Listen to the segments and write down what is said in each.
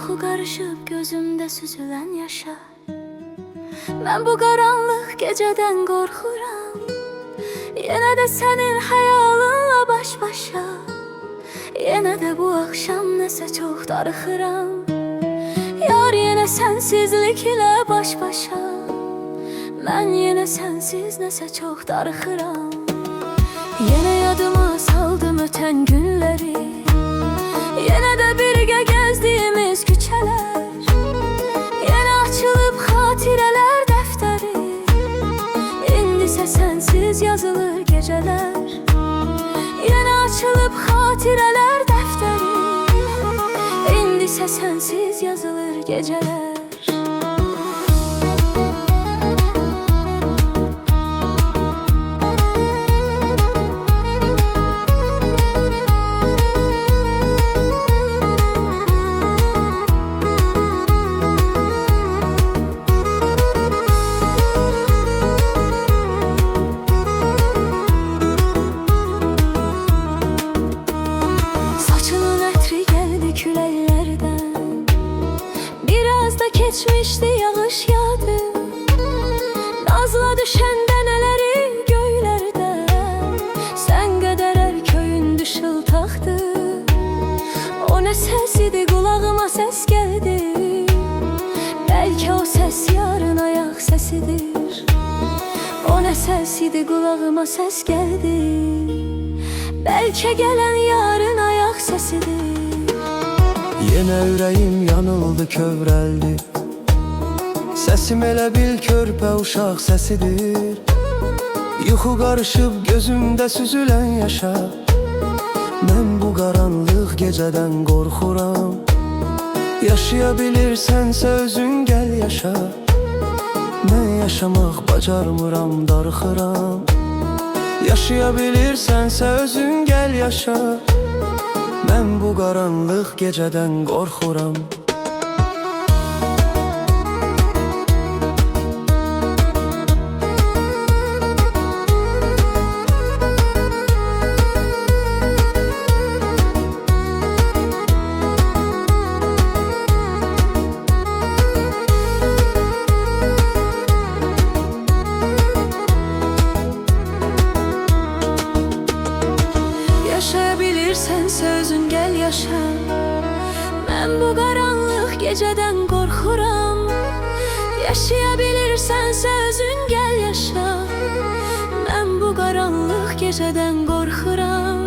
Yuxu qarışıb gözümdə süzülən yaşa. Mən bu qaranlıq gecədən qorxuram. Yenə də sənin xəyalınla baş-başa. Yenə də bu axşam nəsə çox darıxıram. Yar, yenə sənsizliklə baş-başa. Mən yenə sənsiz nəsə çox darıxıram. Yenə yadıma saldım ötən günləri. Yenə də birgə gəzdiyimiz küçələr. Yenə açılıb xatirələr dəftəri. İndisə sənsiz yazılır gecələr. Yenə açılıb xatirələr dəftəri. İndisə sənsiz yazılır gecələr. Geçmişti yağış yağdı. Nazla düşen dənələri göylərdən. Sən qədər hər köyün düşıltaqdı. O nə səs idi, qulağıma səs gəldi. Bəlkə o səs yarın ayaq səsidir. O nə səs idi, qulağıma səs gəldi. Bəlkə gələn yarın ayaq səsidir. Yenə ürəyim yanıldı, kövrəldi. Səsim elə bil körpə uşaq səsidir. Yuxu qarışıb gözümdə süzülən yaşa. Mən bu qaranlıq gecədən qorxuram. Yaşaya bilirsənsə özün gəl yaşa. Mən yaşamaq bacarmıram, darıxıram. Yaşaya bilirsənsə özün gəl yaşa. Mən bu qaranlıq gecədən qorxuram. Yaşayabilirsənsə özün gəl yaşa. Mən bu qaranlıq gecədən qorxuram. Yaşayabilirsənsə özün gəl yaşa. Mən bu qaranlıq gecədən qorxuram.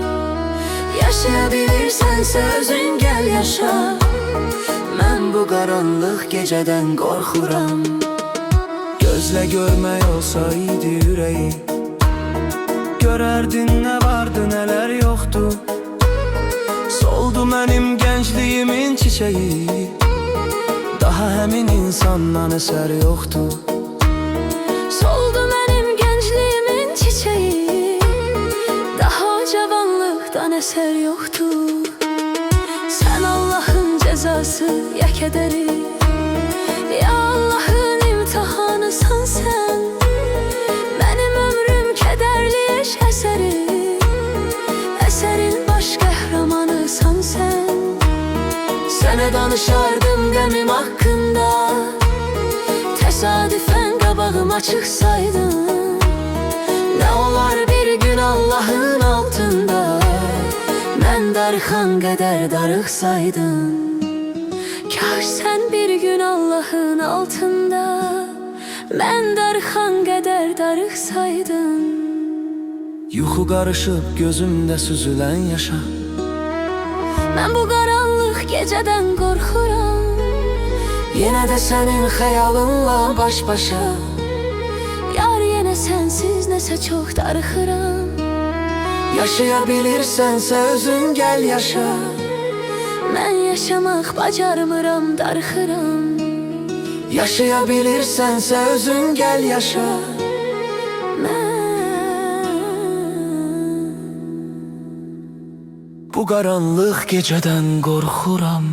Yaşayabilirsənsə özün gəl yaşa. Mən bu qaranlıq gecədən qorxuram. Gözlə görmək olsaydı ürəyi, görərdin nə vardı, nələr yoxdu. Soldu mənim gəncliyimin çiçeği. Daha həmin insandan əsər yoxdu. Soldu mənim gəncliyimin çiçeği. Daha cavanlıqdan əsər yoxdu. Sən Allahın cəzası, ya kədəri, ya Allahın imtihanısan sən. Mənim ömrüm kədərli eş əsəri. Əsərin baş qəhrəmanısan sən. Sənə danışardım qəmim haqqında. Təsadüfən qabağıma çıxsaydın. Nə olar bir gün Allahın altında. Mən darıxan qədər darıxsaydın. Kaş sən bir gün Allahın altında. Mən darıxan qədər darıxsaydın. Yuxu qarışıb gözümdə süzülən yaşa. Mən bu qaranlıq gecədən qorxuram. Yenə də sənin xəyalınla baş-başa. Yar, yenə sənsiz nəsə çox darıxıram. Yaşaya bilirsənsə özün gəl yaşa. Mən yaşamaq bacarmıram, darıxıram. Yaşaya bilirsənsə özün gəl yaşa. Bu qaranlıq gecədən qorxuram.